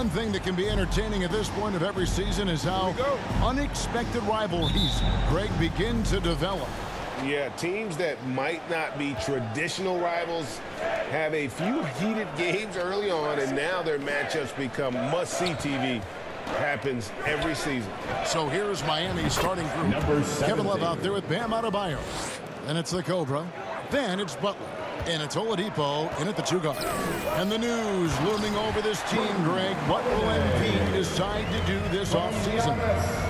One thing that can be entertaining at this point of every season is how unexpected rivalries, Greg, begin to develop. Yeah, teams that might not be traditional rivals have a few heated games early on, and now their matchups become must-see TV. Happens every season. So here's Miami's starting group. Kevin Love out there with Bam Adebayo. Then it's the Cobra. Then it's Butler. And it's Oladipo in at the 2-guard. And the news looming over this team, Greg. What will MP decide to do this offseason?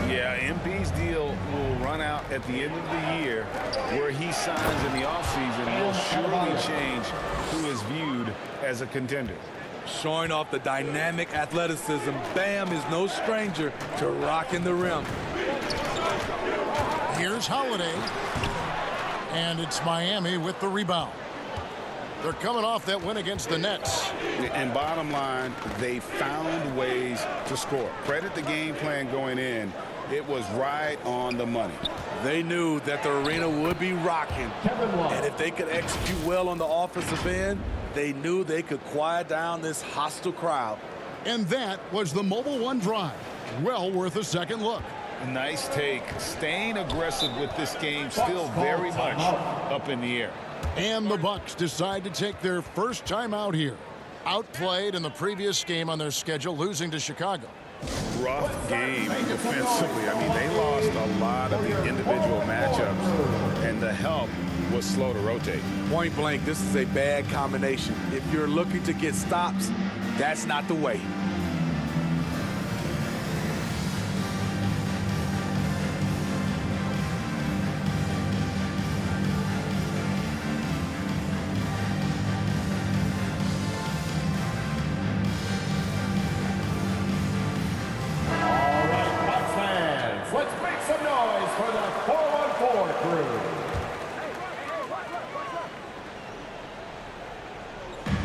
Yeah, MP's deal will run out at the end of the year. Where he signs in the offseason will surely change who is viewed as a contender. Showing off the dynamic athleticism, Bam is no stranger to rocking the rim. Here's Holiday. And it's Miami with the rebound. They're coming off that win against the Nets. And bottom line, they found ways to score. Credit the game plan going in. It was right on the money. They knew that the arena would be rocking. And if they could execute well on the offensive end, they knew they could quiet down this hostile crowd. And that was the Mobile One drive. Well worth a second look. Nice take. Staying aggressive with this game, still very much up in the air. And the Bucks decide to take their first time out here. Outplayed in the previous game on their schedule, losing to Chicago. Rough game defensively. I mean, they lost a lot of the individual matchups, and the help was slow to rotate. Point blank, this is a bad combination. If you're looking to get stops, that's not the way.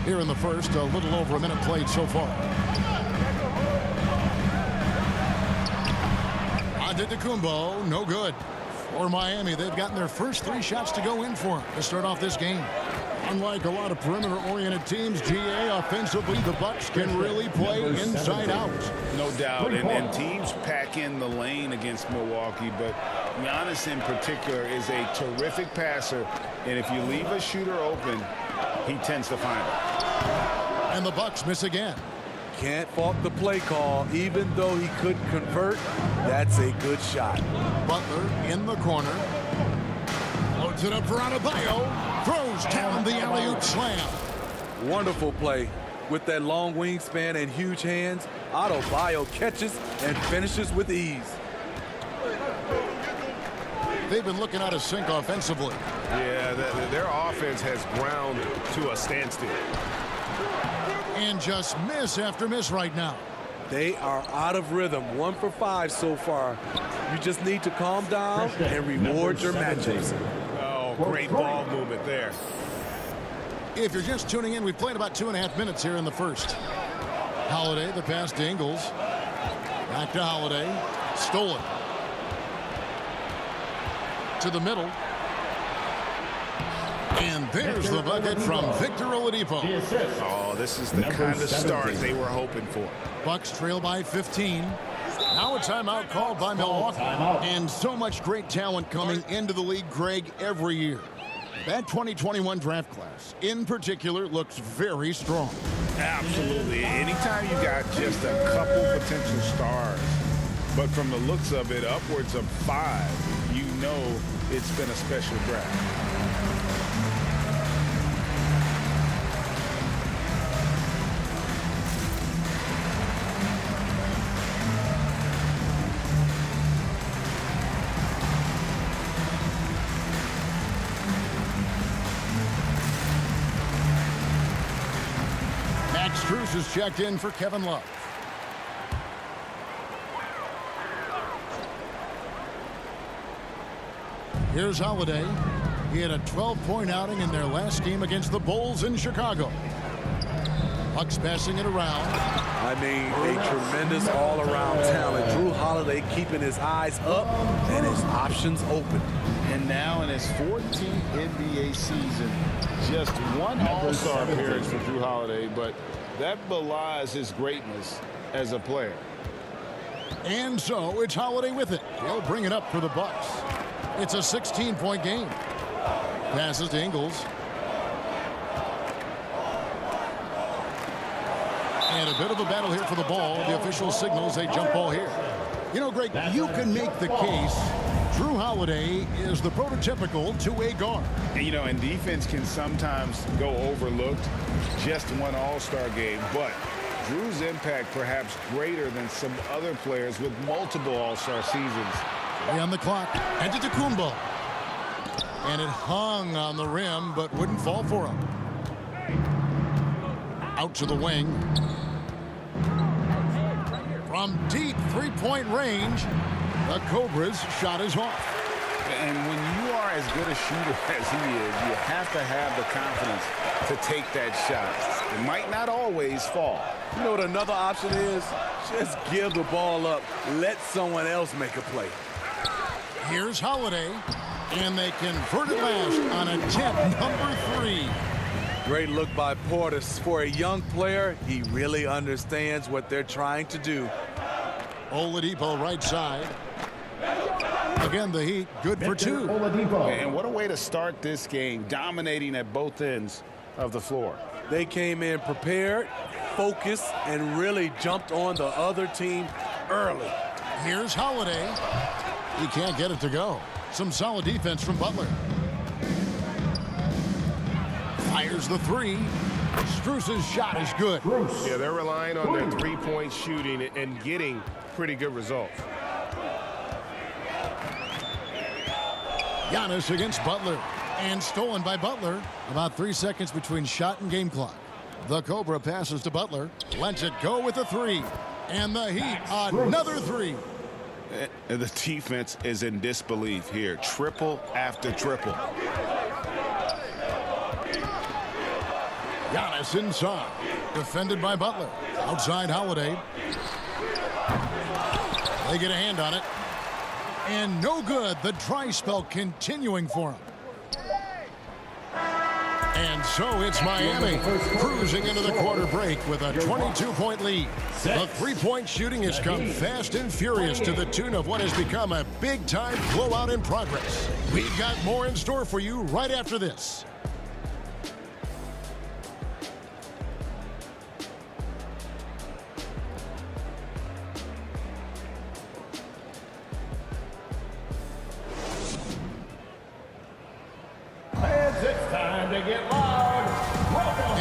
Here in the first, a little over a minute played so far. Antetokounmpo, no good. For Miami, they've gotten their first 3 shots to go in for them to start off this game. Unlike a lot of perimeter-oriented teams, GA, offensively, the Bucks can really play inside out. No doubt, and teams pack in the lane against Milwaukee, but Giannis in particular is a terrific passer, and if you leave a shooter open, he tends to find it. And the Bucks miss again. Can't fault the play call. Even though he couldn't convert, that's a good shot. Butler in the corner. Loads it up for Adebayo. Throws down the alley-oop slam. Wonderful play. With that long wingspan and huge hands, Adebayo catches and finishes with ease. They've been looking out of sync offensively. Yeah, their offense has ground to a standstill. And just miss after miss right now. They are out of rhythm. 1 for 5 so far. You just need to calm down and reward your matchups. Oh, great ball movement there. If you're just tuning in, we've played about 2.5 minutes here in the first. Holiday, the pass to Ingles. Back to Holiday. Stolen. To the middle. And there's the bucket from Victor Oladipo. Oh, this is the kind of start they were hoping for. Bucks trail by 15. Now a timeout called by Milwaukee. And so much great talent coming into the league, Greg, every year. That 2021 draft class, in particular, looks very strong. Absolutely. Anytime you got just a couple potential stars, but from the looks of it, upwards of 5, you know it's been a special draft. Strus is checked in for Kevin Love. Here's Holiday. He had a 12-point outing in their last game against the Bulls in Chicago. Bucks passing it around. I mean, a tremendous all-around talent. Jrue Holiday keeping his eyes up and his options open. And now in his 14th NBA season, just 1 All-Star appearance for Jrue Holiday, but that belies his greatness as a player. And so it's Holiday with it. He'll bring it up for the Bucks. It's a 16-point game. Passes to Ingles. And a bit of a battle here for the ball. The official signals a jump ball here. You know, Greg, you can make the case Jrue Holiday is the prototypical two-way guard. And, you know, and defense can sometimes go overlooked. Just one all-star game, but Jrue's impact perhaps greater than some other players with multiple all-star seasons. On the clock. Antetokounmpo. And it hung on the rim, but wouldn't fall for him. Out to the wing. From deep three-point range, the Cobras shot is off. And when you are as good a shooter as he is, you have to have the confidence to take that shot. It might not always fall. You know what another option is? Just give the ball up. Let someone else make a play. Here's Holiday, and they convert it last on attempt number 3. Great look by Portis. For a young player, he really understands what they're trying to do. Oladipo right side. Again, the Heat, good for 2. And what a way to start this game, dominating at both ends of the floor. They came in prepared, focused, and really jumped on the other team early. Here's Holiday. He can't get it to go. Some solid defense from Butler. Fires the 3. Strus's shot is good. Yeah, they're relying on their three-point shooting and getting pretty good results. Giannis against Butler. And stolen by Butler. About 3 seconds between shot and game clock. The Cobra passes to Butler. Lets it go with a 3. And the Heat, another 3. The defense is in disbelief here. Triple after triple. Giannis inside. Defended by Butler. Outside Holiday. They get a hand on it. And no good. The dry spell continuing for him. And so it's Miami cruising into the quarter break with a 22-point lead. The three-point shooting has come fast and furious to the tune of what has become a big-time blowout in progress. We've got more in store for you right after this.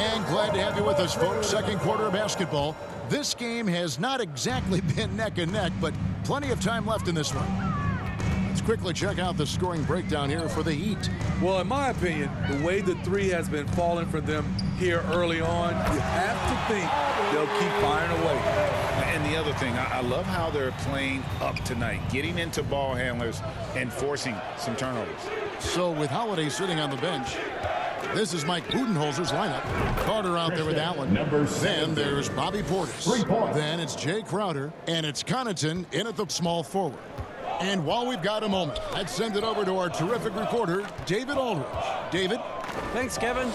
And glad to have you with us, folks. Second quarter of basketball. This game has not exactly been neck and neck, but plenty of time left in this one. Let's quickly check out the scoring breakdown here for the Heat. Well, in my opinion, the way the 3 has been falling for them here early on, you have to think they'll keep firing away. And the other thing, I love how they're playing up tonight, getting into ball handlers and forcing some turnovers. So with Holiday sitting on the bench, this is Mike Budenholzer's lineup. Carter out there with Allen. Then there's Bobby Portis. Then it's Jay Crowder. And it's Connaughton in at the small forward. And while we've got a moment, let's send it over to our terrific reporter, David Aldridge. David? Thanks, Kevin.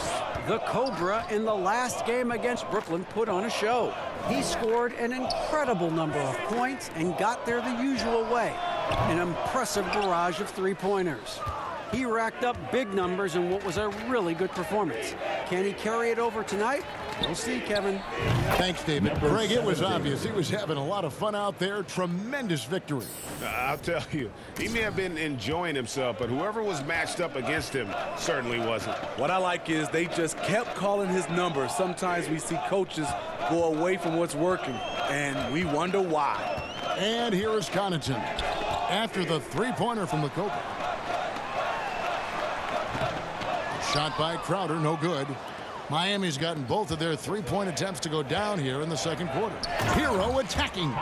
The Cobra in the last game against Brooklyn put on a show. He scored an incredible number of points and got there the usual way. An impressive barrage of three-pointers. He racked up big numbers in what was a really good performance. Can he carry it over tonight? We'll see, Kevin. Thanks, David. Greg, it was obvious. He was having a lot of fun out there. Tremendous victory. I'll tell you, he may have been enjoying himself, but whoever was matched up against him certainly wasn't. What I like is they just kept calling his number. Sometimes we see coaches go away from what's working, and we wonder why. And here is Connaughton after the three-pointer from the Cobra. Shot by Crowder, no good. Miami's gotten both of their three-point attempts to go down here in the second quarter. Hero attacking.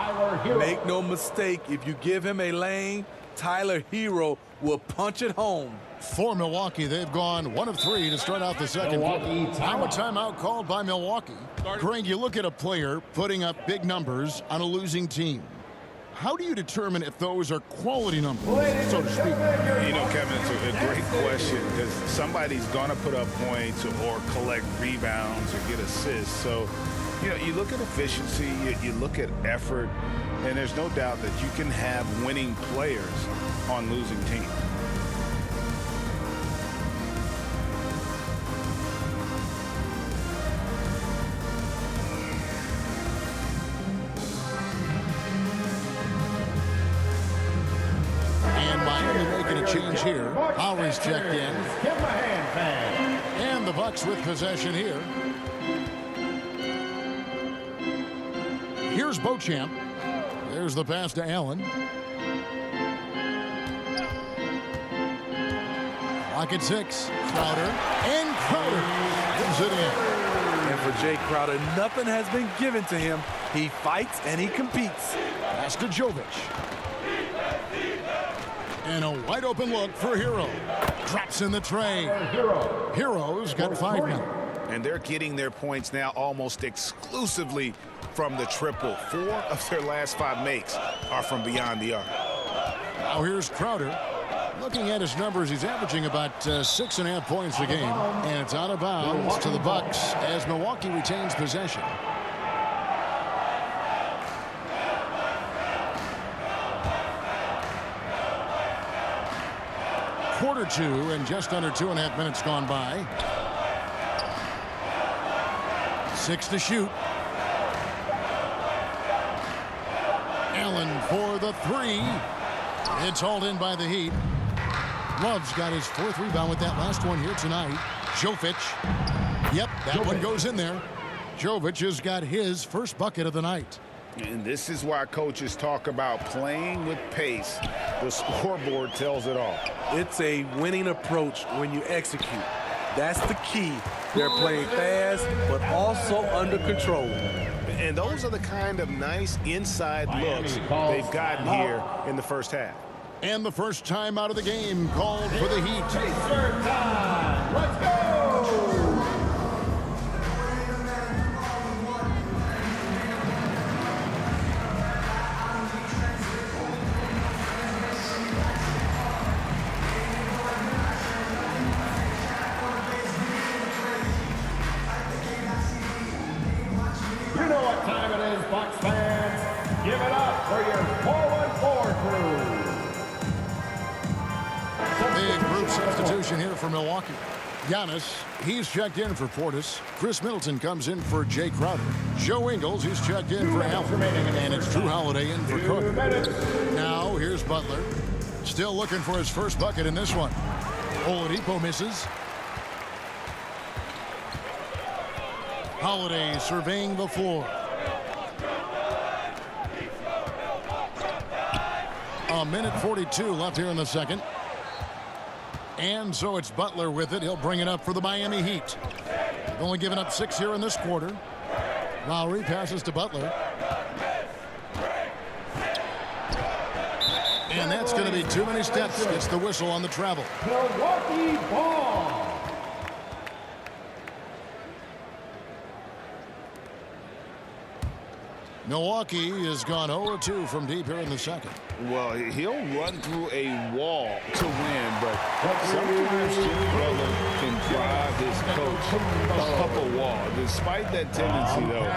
Make no mistake, if you give him a lane, Tyler Hero will punch it home. For Milwaukee, they've gone 1 of 3 to start out the second quarter. Now a timeout called by Milwaukee. Greg, you look at a player putting up big numbers on a losing team. How do you determine if those are quality numbers, so to speak? You know, Kevin, it's a great question because somebody's going to put up points or collect rebounds or get assists. So You know, you look at efficiency, you look at effort, and there's no doubt that you can have winning players on losing teams. And Miami making a change here. Lowry's checked in. And the Bucks with possession here. Here's Beauchamp. There's the pass to Allen. Lock at 6. Crowder. And Crowder gives it in. And for Jay Crowder, nothing has been given to him. He fights and he competes. Pass to Jovic. And a wide open look for Hero. Drops in the tray. Hero's got 5 now. And they're getting their points now almost exclusively from the triple. 4 of their last 5 makes are from beyond the arc. Now here's Crowder. Looking at his numbers, he's averaging about 6.5 points a game. And it's out of bounds to the Bucks as Milwaukee retains possession. Quarter 2 and just under 2.5 minutes gone by. 6 to shoot. Allen for the 3. It's hauled in by the Heat. Love's got his 4th rebound with that last one here tonight. Jovic. Yep, that one goes in there. Jovic has got his first bucket of the night. And this is why coaches talk about playing with pace. The scoreboard tells it all. It's a winning approach when you execute. That's the key. They're playing fast, but also under control. And those are the kind of nice inside looks they've gotten here in the first half. And the first time out of the game called for the Heat. Let's go! You know what time it is, Bucks fans. Give it up for your 4-1-4 crew. Big group substitution here for Milwaukee. Giannis, he's checked in for Portis. Chris Middleton comes in for Jay Crowder. Joe Ingles, he's checked in for Allen. And it's Drew Holiday in for Cook. Now, here's Butler. Still looking for his first bucket in this one. Oladipo misses. Holiday surveying the floor. A minute 42 left here in the second. And so it's Butler with it. He'll bring it up for the Miami Heat. They've only given up 6 here in this quarter. Lowry passes to Butler. And that's going to be too many steps. Gets the whistle on the travel. Milwaukee ball. Milwaukee has gone 0-2 from deep here in the second. Well, he'll run through a wall to win, but sometimes Jimmy Butler can drive his coach up a wall. Despite that tendency, though,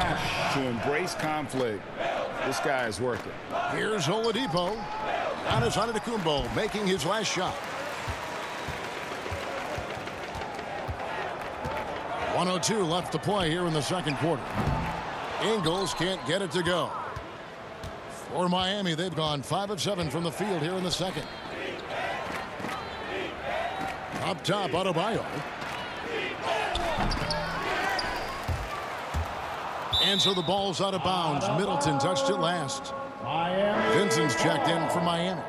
to embrace conflict, this guy is worth it. Here's Oladipo. Giannis Antetokounmpo making his last shot. 1:02 left to play here in the second quarter. Ingles can't get it to go. For Miami, they've gone 5 of 7 from the field here in the second. Up top, Adebayo. And so the ball's out of bounds. Middleton touched it last. Miami. Vincent's checked in for Miami.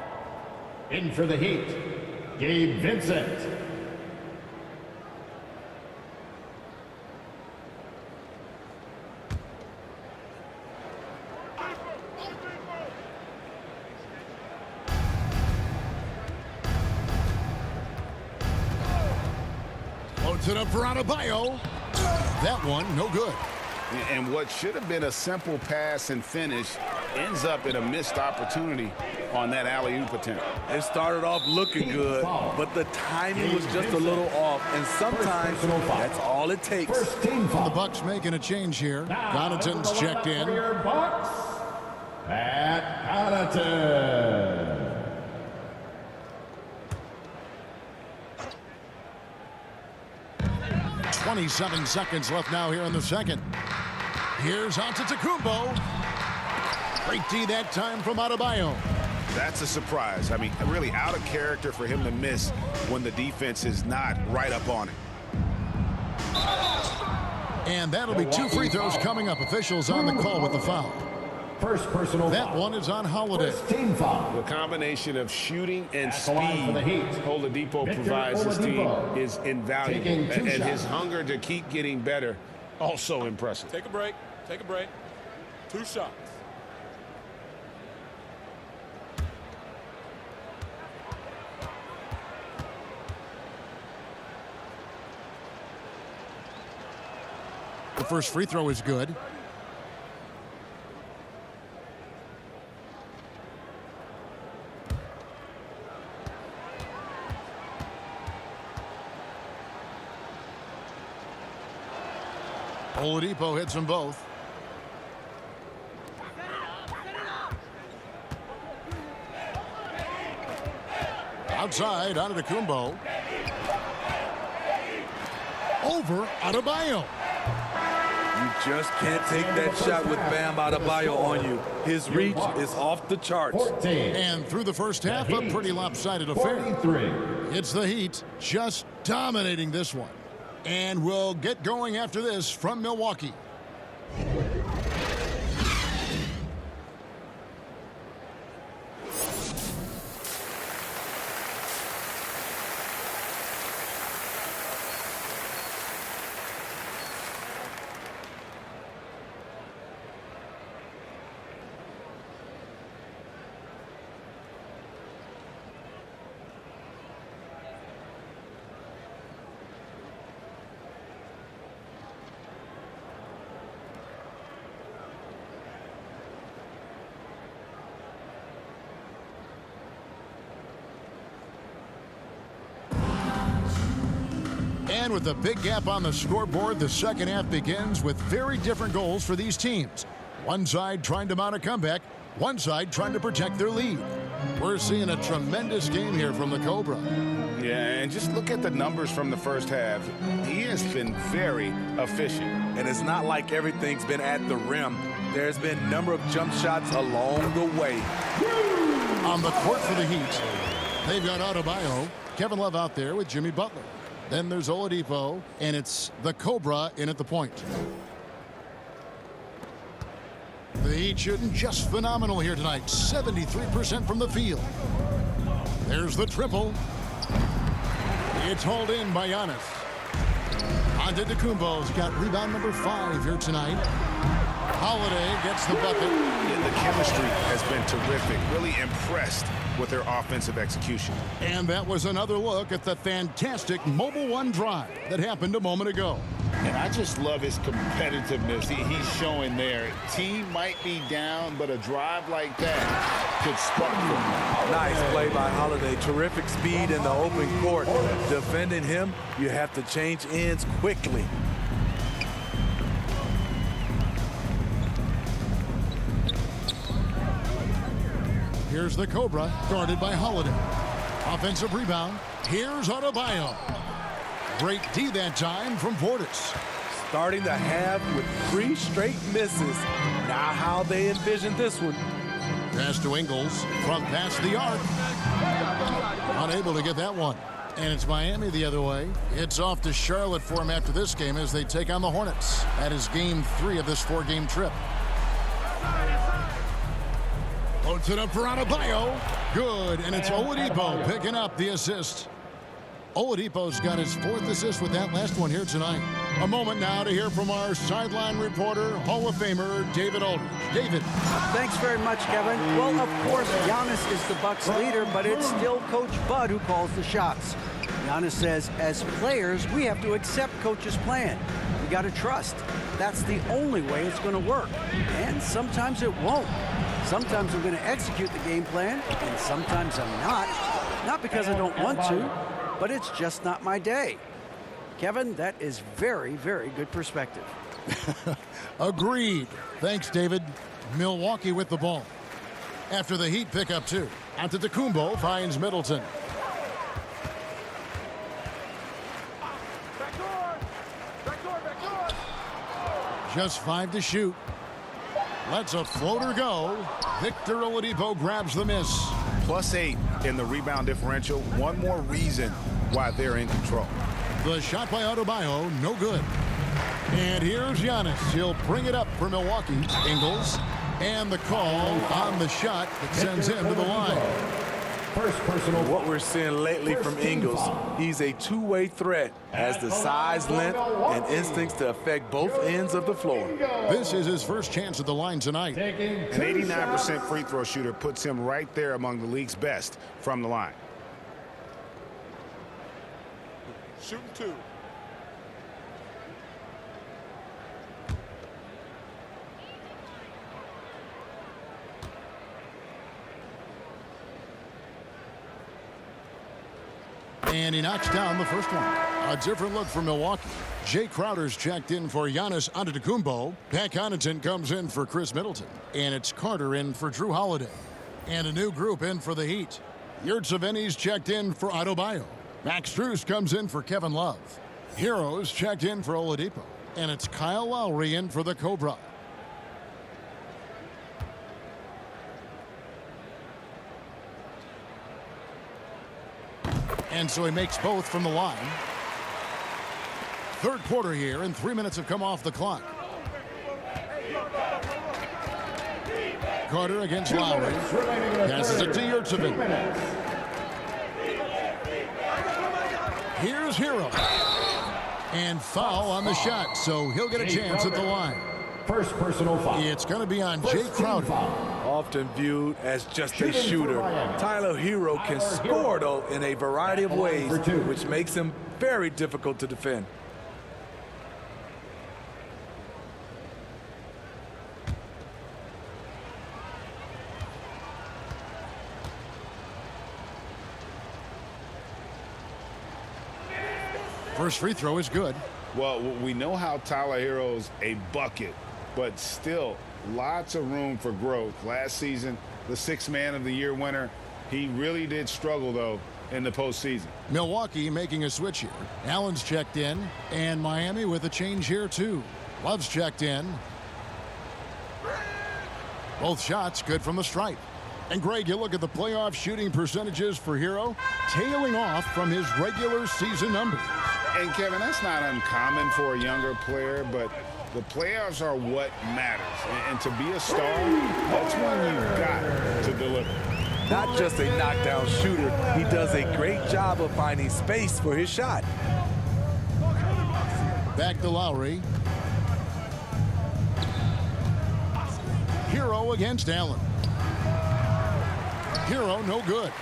In for the Heat, Gabe Vincent. Floats it up for Adebayo. That one, no good. And what should have been a simple pass and finish ends up in a missed opportunity on that alley-oop attempt. It started off looking good, but the timing was just a little off, and sometimes that's all it takes. The Bucks making a change here. Connaughton's checked in. For your Bucks, Pat Connaughton. 27 seconds left now here in the second. Here's Antetokounmpo. Great D that time from Adebayo. That's a surprise. I mean, really out of character for him to miss when the defense is not right up on it. And that'll be 2 free throws coming up. Officials on the call with the foul. First personal That foul. one is on Holiday. First team foul. The combination of shooting and At the line for the speed Heat, Oladipo Victor provides his team Oladipo. is invaluable. Taking 2 And his shots. hunger to keep getting better, also impressive. Take a break. Take a break. 2 shots. The first free throw is good. Oladipo hits them both. Outside, Antetokounmpo. Over Adebayo. You just can't take that shot with Bam Adebayo on you. His reach is off the charts. 14. And through the first half, a pretty lopsided affair. 43. It's the Heat just dominating this one. And we'll get going after this from Milwaukee. And with a big gap on the scoreboard, the second half begins with very different goals for these teams. One side trying to mount a comeback, one side trying to protect their lead. We're seeing a tremendous game here from the Cobra. Yeah, and just look at the numbers from the first half. He has been very efficient. And it's not like everything's been at the rim. There's been a number of jump shots along the way. On the court for the Heat, they've got Adebayo, Kevin Love out there with Jimmy Butler. Then there's Oladipo, and it's the Cobra in at the point. The Heat shooting just phenomenal here tonight. 73% from the field. There's the triple. It's hauled in by Giannis. Antetokounmpo's got rebound number 5 here tonight. Holiday gets the bucket. Yeah, the chemistry has been terrific. Really impressed with their offensive execution. And that was another look at the fantastic Mobile One drive that happened a moment ago. And I just love his competitiveness he's showing there. Team might be down, but a drive like that could spark them. Nice play by Holiday. Terrific speed in the open court. Defending him, you have to change ends quickly. Here's the Cobra, guarded by Holiday. Offensive rebound. Here's Adebayo. Great D that time from Portis. Starting the half with 3 straight misses. Now how they envision this one. Pass to Ingles from past the arc. Unable to get that one. And it's Miami the other way. It's off to Charlotte for him after this game as they take on the Hornets. That is game 3 of this 4-game trip. Puts it up for Adebayo. Good, and it's Oladipo picking up the assist. Oladipo's got his 4th assist with that last one here tonight. A moment now to hear from our sideline reporter, Hall of Famer David Aldridge. David. Thanks very much, Kevin. Well, of course, Giannis is the Bucks leader, but it's still Coach Bud who calls the shots. Giannis says, as players, we have to accept Coach's plan. We got to trust. That's the only way it's going to work. And sometimes it won't. Sometimes I'm going to execute the game plan, and sometimes I'm not. Not because I don't want to, but it's just not my day. Kevin, that is very, very good perspective. Agreed. Thanks, David. Milwaukee with the ball. After the Heat pick up 2. Antetokounmpo finds Middleton. Just 5 to shoot. Lets a floater go. Victor Oladipo grabs the miss. +8 in the rebound differential. One more reason why they're in control. The shot by Adebayo, no good. And here's Giannis. He'll bring it up for Milwaukee. Ingles. And the call on the shot that sends him to the line. First personal. What we're seeing lately from Ingles, he's a two-way threat, has the size, length, and instincts to affect both ends of the floor. This is his first chance at the line tonight. An 89% free throw shooter puts him right there among the league's best from the line. Shooting 2. And he knocks down the first one. A different look for Milwaukee. Jay Crowder's checked in for Giannis Antetokounmpo. Pat Connaughton comes in for Chris Middleton. And it's Carter in for Drew Holiday. And a new group in for the Heat. Yurtseven's checked in for Adebayo. Max Strus comes in for Kevin Love. Heroes checked in for Oladipo. And it's Kyle Lowry in for the Cobra. And so he makes both from the line. Third quarter here, and 3 minutes have come off the clock. Carter against Lowry. Passes it to Yurtseven. Here's Hero. And foul on the shot, so he'll get a chance at the line. First personal foul. It's going to be on Jay Crowder. Often viewed as just a shooter, Tyler Hero can score, though, in a variety of ways, which makes him very difficult to defend. First free throw is good. Well, we know how Tyler Hero's a bucket, but still lots of room for growth. Last season, the sixth man of the year winner, he really did struggle, though, in the postseason. Milwaukee making a switch here. Allen's checked in, and Miami with a change here, too. Love's checked in. Both shots good from the stripe. And, Greg, you look at the playoff shooting percentages for Hero, tailing off from his regular season numbers. And, Kevin, that's not uncommon for a younger player, but the playoffs are what matters. And to be a star, that's when you've got to deliver. Not just a knockdown shooter, he does a great job of finding space for his shot. Back to Lowry. Hero against Allen. Hero no good.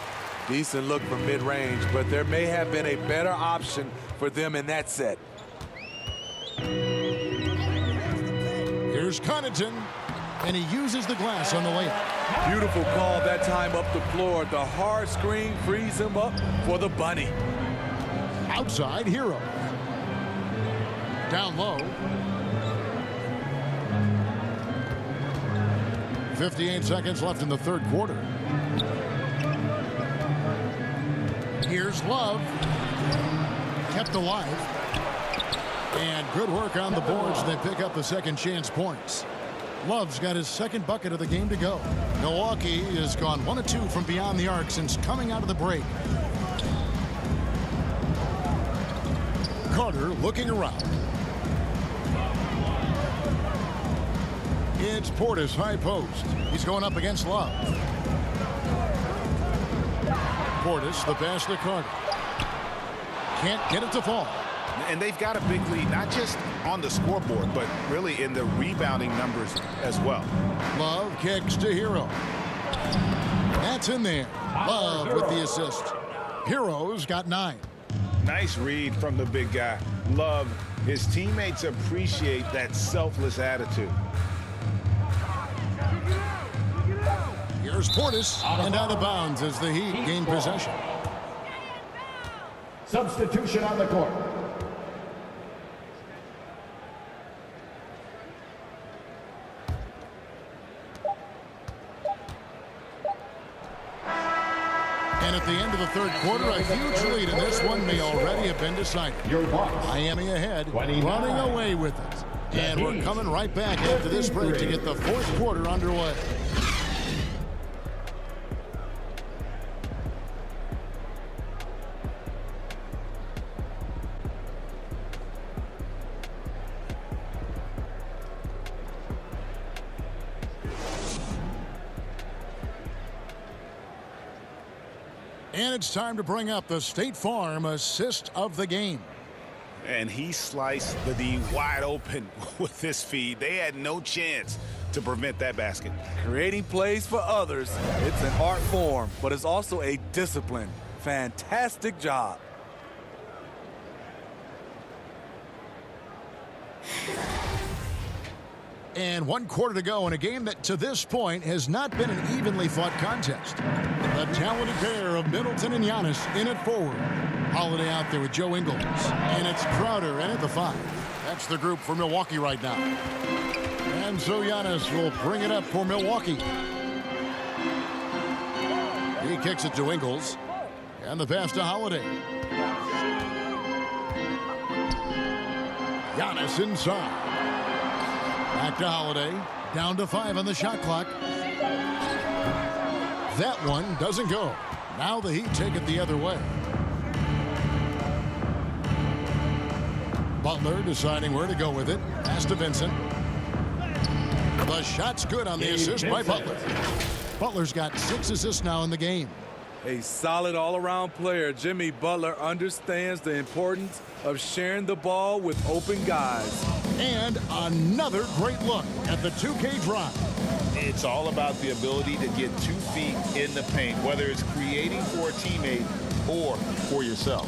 Decent look from mid-range, but there may have been a better option for them in that set. Here's Connaughton, and he uses the glass on the layup. Beautiful call that time up the floor. The hard screen frees him up for the bunny. Outside, Hero. Down low. 58 seconds left in the third quarter. Here's Love. Kept alive. And good work on the boards. They pick up the second chance points. Love's got his second bucket of the game to go. Milwaukee has gone 1 of 2 from beyond the arc since coming out of the break. Carter looking around. It's Portis, high post. He's going up against Love. Portis, the pass to Carter. Can't get it to fall. And they've got a big lead, not just on the scoreboard, but really in the rebounding numbers as well. Love kicks to Hero. That's in there. Love with the assist. Hero's got 9. Nice read from the big guy. Love, his teammates appreciate that selfless attitude. Here's Portis, and out of bounds as the Heat gain possession. Substitution on the court. And at the end of the third quarter, a huge lead in this one may already have been decided. Miami ahead, running away with it. And we're coming right back after this break to get the fourth quarter underway. And it's time to bring up the State Farm assist of the game. And he sliced the D wide open with this feed. They had no chance to prevent that basket. Creating plays for others, it's an art form, but it's also a discipline. Fantastic job. And 1 quarter to go in a game that to this point has not been an evenly fought contest. The talented pair of Middleton and Giannis in at forward. Holiday out there with Joe Ingles. And it's Crowder in at the 5. That's the group for Milwaukee right now. And so Giannis will bring it up for Milwaukee. He kicks it to Ingles. And the pass to Holiday. Giannis inside. Back to Holiday. Down to 5 on the shot clock. That one doesn't go. Now the Heat take it the other way. Butler deciding where to go with it. Pass to Vincent. The shot's good on the assist by Butler. Butler's got 6 assists now in the game. A solid all-around player, Jimmy Butler understands the importance of sharing the ball with open guys. And another great look at the 2K drive. It's all about the ability to get 2 feet in the paint, whether it's creating for a teammate or for yourself.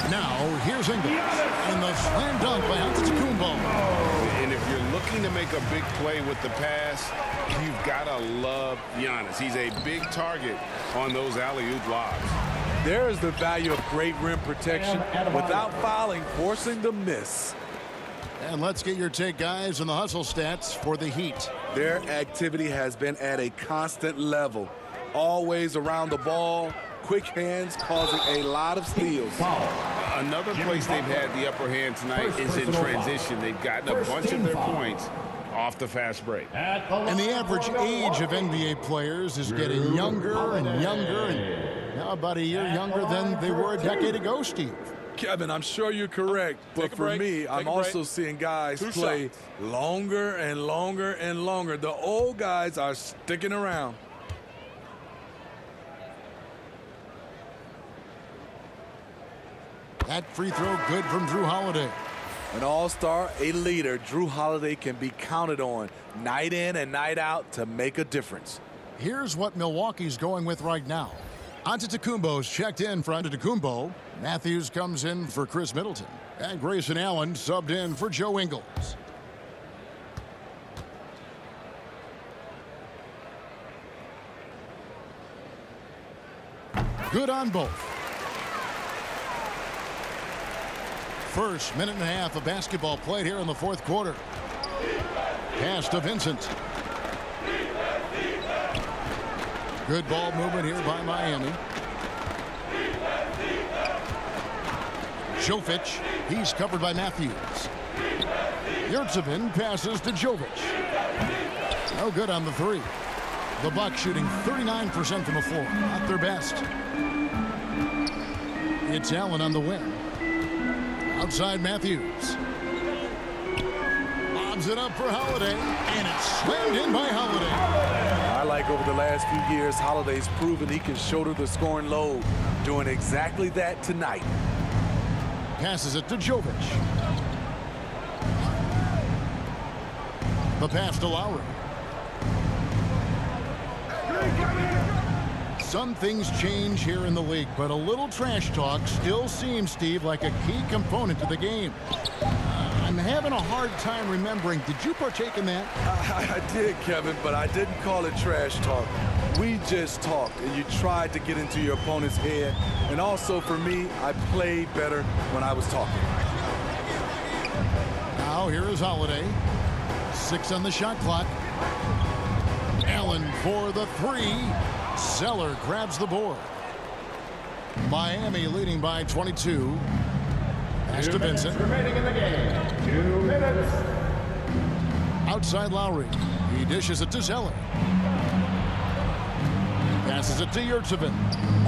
Now, here's Ingles. And the slam dunk by Antetokounmpo. And if you're looking to make a big play with the pass, you've got to love Giannis. He's a big target on those alley-oop lobs. There is the value of great rim protection without fouling, forcing the miss. And let's get your take, guys, on the hustle stats for the Heat. Their activity has been at a constant level. Always around the ball, quick hands causing a lot of steals. Another place they've had the upper hand tonight is in transition. They've gotten a bunch of their points off the fast break. And the average age of NBA players is getting younger and younger, and now about a year younger than they were a decade ago, Steve. Kevin, I'm sure you're correct, but for me, I'm also seeing guys play longer and longer and longer. The old guys are sticking around. That free throw good from Drew Holiday. An all-star, a leader, Drew Holiday can be counted on night in and night out to make a difference. Here's what Milwaukee's going with right now. Antetokounmpo's checked in for Antetokounmpo. Matthews comes in for Chris Middleton. And Grayson Allen subbed in for Joe Ingles. Good on both. First minute and a half of basketball played here in the fourth quarter. Pass to Vincent. Good ball movement here by Miami. Jovic, he's covered by Matthews. Yurtsevin passes to Jovic. No good on the 3. The Bucks shooting 39% from the floor, not their best. It's Allen on the wing. Outside Matthews. Lobs it up for Holiday, and it's slammed in by Holiday. I like over the last few years, Holiday's proven he can shoulder the scoring load, doing exactly that tonight. Passes it to Jovic. The pass to Lowry. Some things change here in the league, but a little trash talk still seems, Steve, like a key component to the game. I'm having a hard time remembering. Did you partake in that? I did, Kevin, but I didn't call it trash talk. we just talked and you tried to get into your opponent's head. And also for me, I played better when I was talking. Now here is Holiday. 6 on the shot clock. Allen for the 3. Zeller grabs the board. Miami leading by 22. Pass to Vincent. Remaining in the game. 2 minutes. Outside Lowry. He dishes it to Zeller. Passes it to Yurtseven.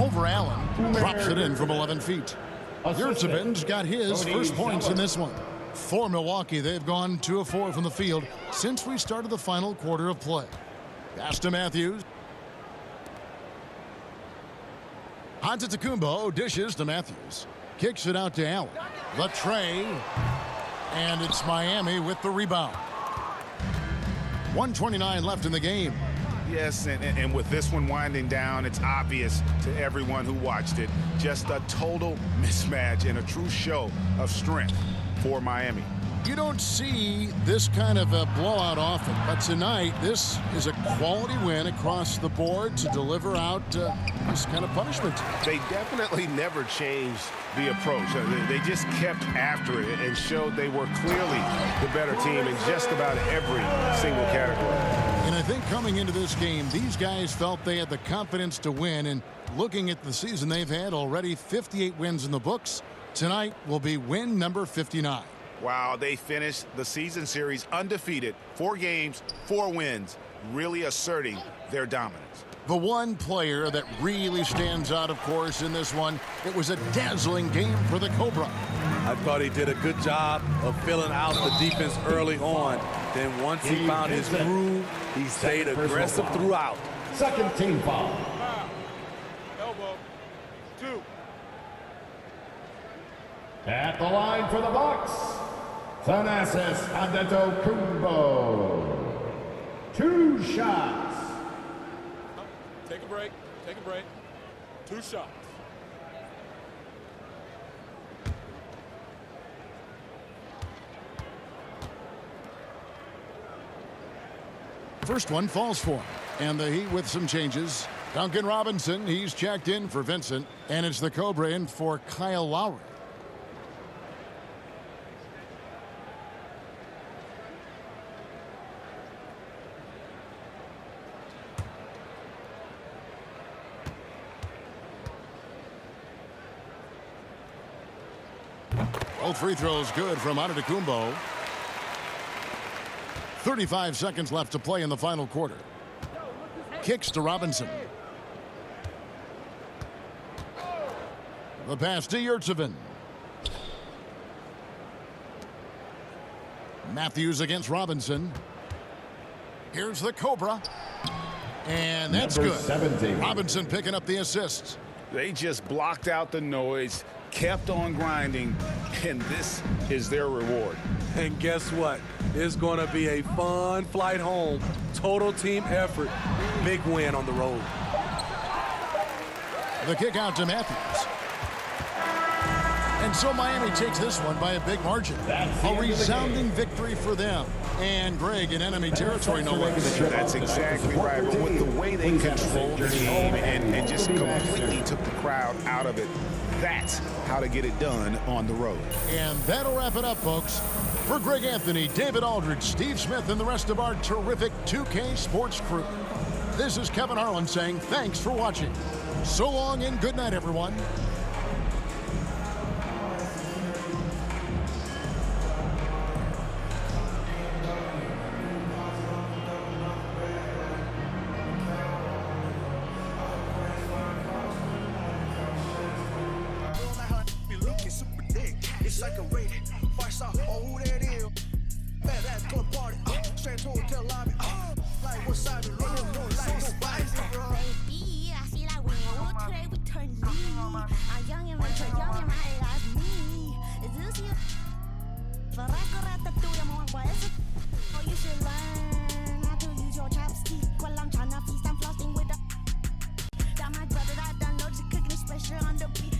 Over Allen. Drops it in from 11 feet. Yurtseven's got his first points in this one. For Milwaukee, they've gone 2 of 4 from the field since we started the final quarter of play. Pass to Matthews. Antetokounmpo dishes to Matthews. Kicks it out to Allen. The tray. And it's Miami with the rebound. 1:29 left in the game. Yes, and with this one winding down, it's obvious to everyone who watched it. Just a total mismatch and a true show of strength for Miami. You don't see this kind of a blowout often, but tonight this is a quality win across the board to deliver out this kind of punishment. They definitely never changed the approach. They just kept after it and showed they were clearly the better team in just about every single category. And I think coming into this game, these guys felt they had the confidence to win. And looking at the season they've had, already 58 wins in the books. Tonight will be win number 59. Wow, they finished the season series undefeated. 4 games, 4 wins, really asserting their dominance. The one player that really stands out, of course, in this one, it was a dazzling game for the Cobra. I thought he did a good job of filling out the defense early on. Then once he found his groove, he stayed aggressive throughout. Second team foul. Foul. Elbow. 2. At the line for the Bucks, Thanasis Antetokounmpo. 2 shots. Take a break. Take a break. 2 shots. First one falls for him. And the Heat with some changes. Duncan Robinson, he's checked in for Vincent. And it's the Cobra in for Kyle Lowry. Both free throws good from Antetokounmpo. 35 seconds left to play in the final quarter. Kicks to Robinson. The pass to Yurtseven. Matthews against Robinson. Here's the Cobra. And that's Number good. 17. Robinson picking up the assist. They just blocked out the noise, kept on grinding, and this is their reward. And guess what? It's going to be a fun flight home. Total team effort. Big win on the road. The kick out to Matthews. And so Miami takes this one by a big margin. A resounding victory for them. And Greg in enemy territory, no less. That's exactly right. But with the way they controlled the game and just completely took the crowd out of it, that's how to get it done on the road. And that'll wrap it up, folks. For Greg Anthony, David Aldridge, Steve Smith, and the rest of our terrific 2K Sports crew, this is Kevin Harlan saying thanks for watching. So long and good night, everyone. It's like a raid. Fight out, oh, who that is? Man, that club party. Straight to a hotel lobby. Like, what's up? No, like nobody. I feel like we all today we turn lead. I'm young and rich, young and high as me. Is this you? Oh, you should learn how to use your chopstick while I'm trying to feast and flossing with the. Got my brother that done loads of cooking special on the beat.